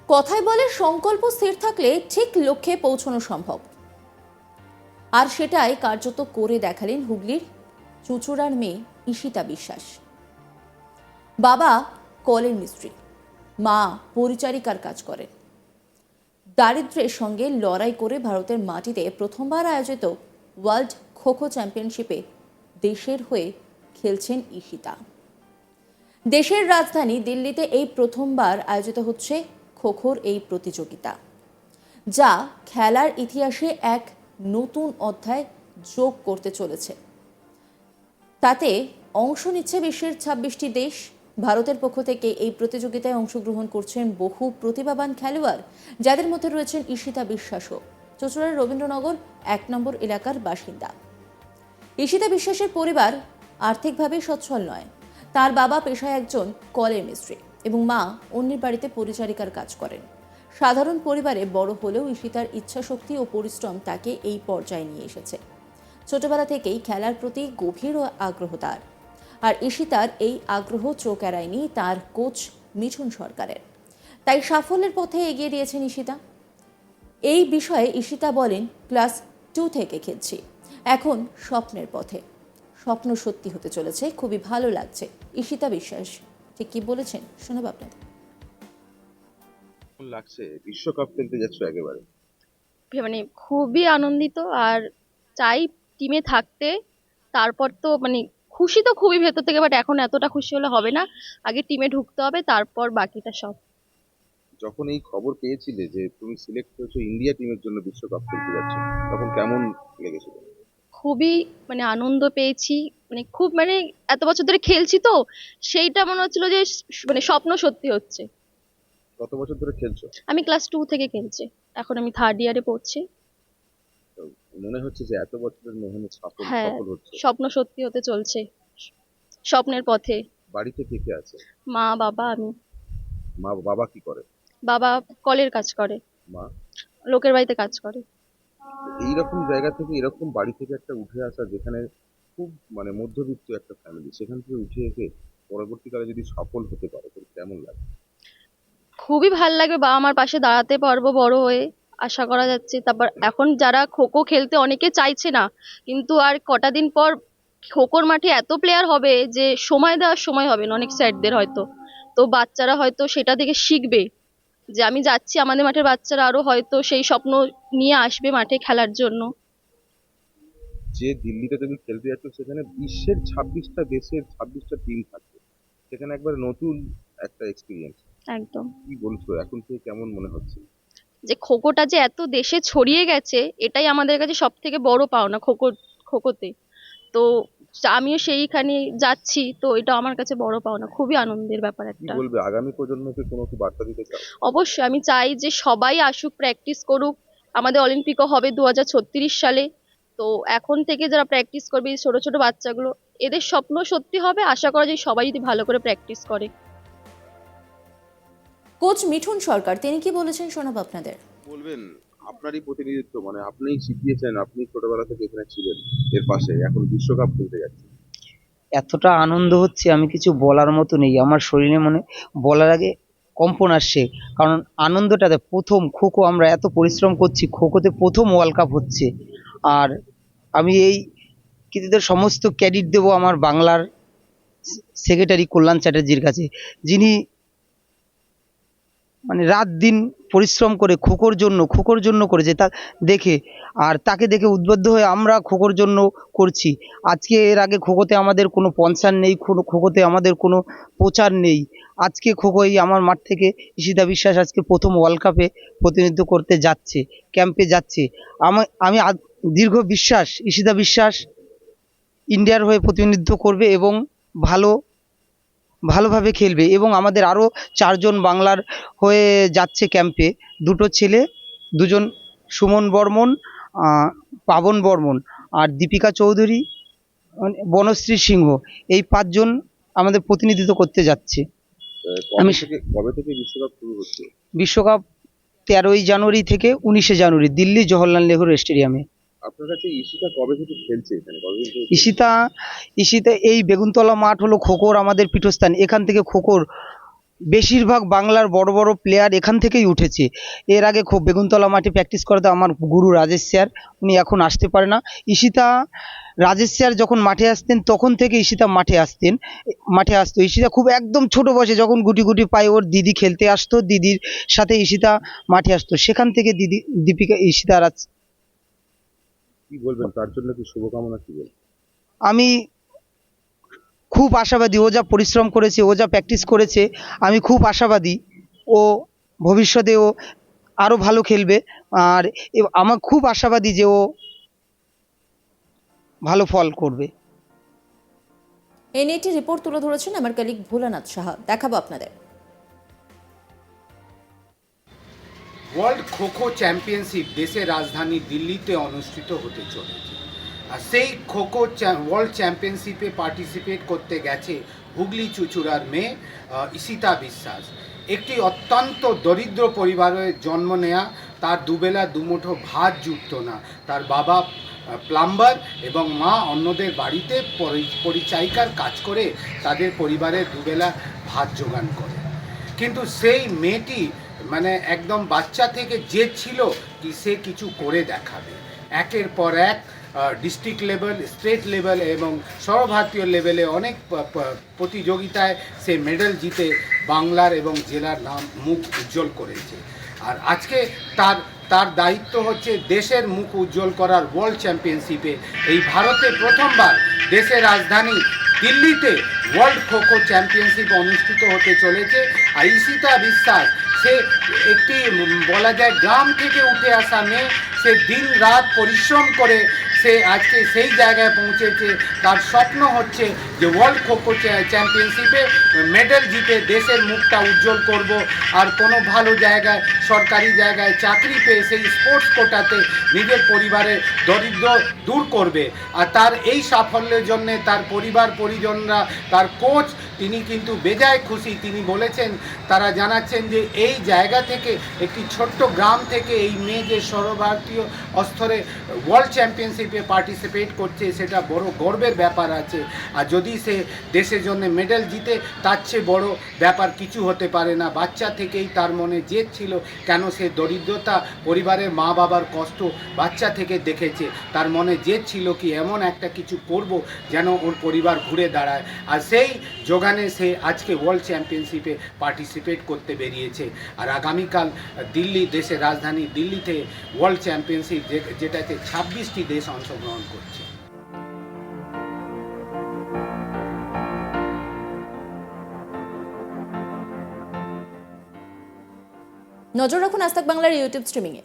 কথায় বলে সংকল্প স্থির থাকলে ঠিক লক্ষ্যে পৌঁছানো সম্ভব, আর সেটাই কার্যত করে দেখালেন হুগলির চুঁচুড়ার মেয়ে ঈশিতা বিশ্বাস। বাবা কলের মিস্ত্রি, মা পরিচারিকার কাজ করেন। দারিদ্র্যের সঙ্গে লড়াই করে ভারতের মাটিতে প্রথমবার আয়োজিত ওয়ার্ল্ড খো খো চ্যাম্পিয়নশিপে দেশের হয়ে খেলছেন ঈশিতা। দেশের রাজধানী দিল্লিতে এই প্রথমবার আয়োজিত হচ্ছে খো খোর এই প্রতিযোগিতা, যা খেলার ইতিহাসে এক নতুন অধ্যায় যোগ করতে চলেছে। তাতে অংশ নিচ্ছে বিশ্বের ২৬টি দেশ। ভারতের পক্ষ থেকে এই প্রতিযোগিতায় অংশগ্রহণ করছেন বহু প্রতিভাবান খেলোয়াড়, যাদের মধ্যে রয়েছেন ঈশিতা বিশ্বাসও, চুঁচুড়ার রবীন্দ্রনগর ১ নম্বর এলাকার বাসিন্দা। ঈশিতা বিশ্বাসের পরিবার আর্থিকভাবে সচ্ছল নয়। তার বাবা পেশায় একজন কলের মিস্ত্রি এবং মা অন্যের বাড়িতে পরিচারিকার কাজ করেন। সাধারণ পরিবারে বড় হলেও ঈশিতার ইচ্ছাশক্তি ও পরিশ্রম তাকে এই পর্যায়ে নিয়ে এসেছে। ছোটবেলা থেকেই খেলার প্রতি গভীর আগ্রহ তার, আর ঈশিতার এই আগ্রহ চোখ এড়ায়নি তার কোচ মিঠুন সরকারের। তাই সাফল্যের পথে এগিয়ে দিয়েছেন ঈশিতা। এই বিষয়ে ঈশিতা বলেন, ক্লাস 2 থেকে খেলছি, এখন স্বপ্নের পথে। স্বপ্ন সত্যি হতে চলেছে, খুবই ভালো লাগছে। ঈশিতা বিশ্বাস ঠিক কি বলেছেন শোনাব আপনাদের। লাগছে বিশ্বকাপ খেলতে যাচ্ছ একেবারে, মানে খুবই আনন্দিত আর চাই টিমে থাকতে। তারপর তো মানে খুশি তো খুবই ভেতর থেকে, বাট এখন এতটা খুশি হলে হবে না, আগে টিমে ঢুকতে হবে, তারপর বাকিটা সব। যখন এই খবর পেয়েছিলে যে তুমি সিলেক্ট হয়েছো ইন্ডিয়া টিমের জন্য বিশ্বকাপ খেলতে যাচ্ছ, তখন কেমন লেগেছিল? খুবই মানে আনন্দ পেয়েছি, মানে খুব মানে এত বছর ধরে খেলছি তো, সেইটা মনে হচ্ছিল যে মানে স্বপ্ন সত্যি হচ্ছে। কত বছর ধরে খেলছো? আমি ক্লাস 2 থেকে খেলছি, এখন আমি 3rd ইয়ারে পড়ছি। তো মনে হচ্ছে যে এত বছরের মেহনত সফল হ্যাঁ, সফল হচ্ছে। স্বপ্ন সত্যি হতে চলছে, স্বপ্নের পথে। বাড়িতে কে কে আছে? মা, বাবা, আমি। মা বাবা কি করে? বাবা কলের কাজ করে, মা? লোকের বাড়িতে কাজ করে। এইরকম জায়গা থেকে, এরকম বাড়ি থেকে একটা উঠে আসা, যেখানে খুব মানে মধ্যবিত্ত একটা ফ্যামিলি, সেখান থেকে উঠে এসে পরবর্তীকালে যদি সফল হতে পারে তাহলে কেমন লাগে? খুবই ভাল লাগবে, বাবা মার পাশে দাঁড়াতে পারবো বড় হয়ে, আশা করা যাচ্ছে। তারপর এখন যারা খোখো খেলতে অনেকে চাইছে না, কিন্তু আর কটা দিন পর খোখোর মাঠে এত প্লেয়ার হবে যে সময় দেওয়ার সময় হবে না অনেক স্যারদের হয়তো। তো বাচ্চারা হয়তো সেটা থেকে শিখবে যে আমি যাচ্ছি, আমাদের মাঠের বাচ্চারা আরো হয়তো সেই স্বপ্ন নিয়ে আসবে মাঠে খেলার জন্য। যে দিল্লিতে তুমি খেলতে যাচ্ছ, সেখানে বিশ্বের 26টা দেশের 26টা টিম থাকবে, সেখানে একবার নতুন একটা এক্সপিরিয়েন্স। একদম। কি বলছো, এখন থেকে কেমন মনে হচ্ছে? যে খোখোটা যে এত দেশে ছড়িয়ে গেছে, এটাই আমাদের কাছে সব থেকে বড় পাওনা খোখোতে। তো আমিও সেইখানে যাচ্ছি, তো এটা আমার কাছে বড় পাওনা, খুবই আনন্দের ব্যাপার কি একটা। বলবে, আগামী প্রজন্মকে কোনো কি বার্তা দিতে চাও? অবশ্যই আমি চাই যে সবাই আসুক, প্র্যাকটিস করুক। আমাদের অলিম্পিকও হবে 2036 সালে। তো এখন থেকে যারা প্র্যাকটিস করবে, এই ছোট ছোট বাচ্চাগুলো, এদের স্বপ্ন সত্যি হবে। আশা করা যায় সবাই যদি ভালো করে প্র্যাকটিস করে। কোচ মিঠুন সরকার তিনি কি বলেছেন শোনাব আপনাদের। বলবেন, আপনারই প্রতিনিধিত্ব, মানে আপনিই শিখিয়েছেন, আপনি ছোটবেলা থেকে এখানে ছিলেন এর পাশে, এখন বিশ্বকাপ খেলতে যাচ্ছেন। এতটা আনন্দ হচ্ছে, আমি কিছু বলার মতো নেই। আমার শরীরে মনে বলার আগে কম্পন আসছে, কারণ আনন্দটাতে প্রথম খোখো, আমরা এত পরিশ্রম করছি, খোখোতে প্রথম ওয়ার্ল্ড কাপ হচ্ছে। আর আমি এই কৃতিত্বের সমস্ত ক্রেডিট দেবো আমার বাংলার সেক্রেটারি কল্যাণ চ্যাটার্জির কাছে, যিনি মানে রাত দিন পরিশ্রম করে খোখোর জন্য করেছে, তা দেখে আর তাকে দেখে উদ্বুদ্ধ হয়ে আমরা খোখোর জন্য করছি। আজকে এর আগে খোখোতে আমাদের কোনো স্পন্সর নেই, খোখোতে আমাদের কোনো প্রচার নেই। আজকে খোখো এই আমার মাঠ থেকে ঈশিতা বিশ্বাস আজকে প্রথম ওয়ার্ল্ড কাপে প্রতিনিধিত্ব করতে যাচ্ছে, ক্যাম্পে যাচ্ছে। আমি দীর্ঘ বিশ্বাস ঈশিতা বিশ্বাস ইন্ডিয়ার হয়ে প্রতিনিধিত্ব করবে এবং ভালোভাবে খেলবে। এবং আমাদের আরও 4জন বাংলার হয়ে যাচ্ছে ক্যাম্পে, 2টো ছেলে, 2জন সুমন বর্মন, পাবন বর্মন আর দীপিকা চৌধুরী, বনশ্রী সিংহ, এই 5জন আমাদের প্রতিনিধিত্ব করতে যাচ্ছে। কবে থেকে বিশ্বকাপ শুরু হচ্ছে? বিশ্বকাপ 13ই জানুয়ারি থেকে 19শে জানুয়ারি দিল্লি জওহরলাল নেহরু স্টেডিয়ামে। আপনার কাছে ঈশিতা কবে থেকে খেলছে এখানে, কবে থেকে? ঈশিতা এই বেগুনতলা মাঠ হলো খোখোর আমাদের পীঠস্থান। এখান থেকে খোখোর বেশিরভাগ বাংলার বড় বড় প্লেয়ার এখান থেকেই উঠেছে। এর আগে খুব বেগুনতলা মাঠে প্র্যাকটিস করাতো আমার গুরু রাজেশ স্যার, উনি এখন আসতে পারে না। ঈশিতা, রাজেশ স্যার যখন মাঠে আসতেন তখন থেকে ঈশিতা মাঠে আসতো। ঈশিতা খুব একদম ছোট বয়সে যখন গুটি গুটি পায়ে ওর দিদি খেলতে আসতো, দিদির সাথে ঈশিতা মাঠে আসতো, সেখান থেকে দীপিকা ঈশিতা রাজ। কি বলবেন তার জন্য, কি শুভকামনা, কি বলবেন? আমি খুব আশাবাদী, ও যা পরিশ্রম করেছে, ও যা প্র্যাকটিস করেছে, আমি খুব আশাবাদী ও ভবিষ্যতে ও আরও ভালো খেলবে। আর আমার খুব আশাবাদী যে ও ভালো ফল করবে। এই নিয়ে একটি রিপোর্ট তুলে ধরেছেন আমার কলিগ ভোলানাথ সাহা, দেখাবো আপনাদের। ওয়ার্ল্ড খোখো চ্যাম্পিয়নশিপ দেশের রাজধানী দিল্লিতে অনুষ্ঠিত হতে চলেছে। আর সেই খোখো ওয়ার্ল্ড চ্যাম্পিয়নশিপে পার্টিসিপেট করতে গেছে হুগলি চুঁচুড়ার মেয়ে ঈশিতা বিশ্বাস। একটি অত্যন্ত দরিদ্র পরিবারে জন্ম নেয়া, তার দুবেলা দুমুঠো ভাত জুটত না। তার বাবা প্লাম্বার এবং মা অন্যদের বাড়িতে পরিচারিকার কাজ করে তাদের পরিবারের দুবেলা ভাত জোগান করে। কিন্তু সেই মেয়েটি মানে একদম বাচ্চা থেকে জেদ ছিল কি সে কিছু করে দেখাবে। একের পর এক ডিস্ট্রিক্ট লেভেল, স্টেট লেভেল এবং সর্বভারতীয় লেভেলে অনেক প্রতিযোগিতায় সে মেডেল জিতে বাংলার এবং জেলার মুখ উজ্জ্বল করেছে। আর আজকে তার দায়িত্ব হচ্ছে দেশের মুখ উজ্জ্বল করার ওয়ার্ল্ড চ্যাম্পিয়নশিপে। এই ভারতে প্রথমবার দেশের রাজধানী দিল্লিতে ওয়ার্ল্ড খোখো চ্যাম্পিয়নশিপ অনুষ্ঠিত হতে চলেছে। আর ঈশিতা বিশ্বাস, সে একটি বলা যায় গ্রাম থেকে উঠে আসা মেয়ে। সে দিন রাত পরিশ্রম করে সে আজকে সেই জায়গায় পৌঁছেছে। তার স্বপ্ন হচ্ছে যে ওয়ার্ল্ড খোখো চ্যাম্পিয়নশিপে মেডেল জিতে দেশের মুখটা উজ্জ্বল করব, আর কোনো ভালো জায়গায় সরকারি জায়গায় চাকরি পেয়ে সেই স্পোর্টস কোটাতে নিজের পরিবারের দরিদ্র দূর করবে। আর তার এই সাফল্যের জন্য তার পরিবার পরিজনরা, তার কোচ, তিনি কিন্তু বেজায় খুশি। তিনি বলেছেন, তারা জানাচ্ছেন যে এই জায়গা থেকে, একটি ছোট্ট গ্রাম থেকে এই মেয়ে যে সর্বভারতীয় স্তরে ওয়ার্ল্ড চ্যাম্পিয়নশিপে পার্টিসিপেট করছে, সেটা বড় গর্বের ব্যাপার আছে। আর যদি সে দেশের জন্য মেডেল জিতে, তার চেয়ে বড় ব্যাপার কিছু হতে পারে না। বাচ্চা থেকেই তার মনে জেদ ছিল, কেন সে দরিদ্রতা, পরিবারের মা বাবার কষ্ট বাচ্চা থেকে দেখেছে। তার মনে জেদ ছিল কি এমন একটা কিছু করব যেন ওর পরিবার ঘুরে দাঁড়ায়। আর সেই যোগানে সে আজকে ওয়ার্ল্ড চ্যাম্পিয়নশিপে পার্টিসিপেট করতে বেরিয়েছে। আর আগামীকাল দিল্লি, দেশের রাজধানী দিল্লিতে ওয়ার্ল্ড চ্যাম্পিয়নশিপ, যেটাতে 26টি দেশ অংশগ্রহণ করছে। নজর রাখুন আজ তাক বাংলার ইউটিউব স্ট্রিমিংয়ে।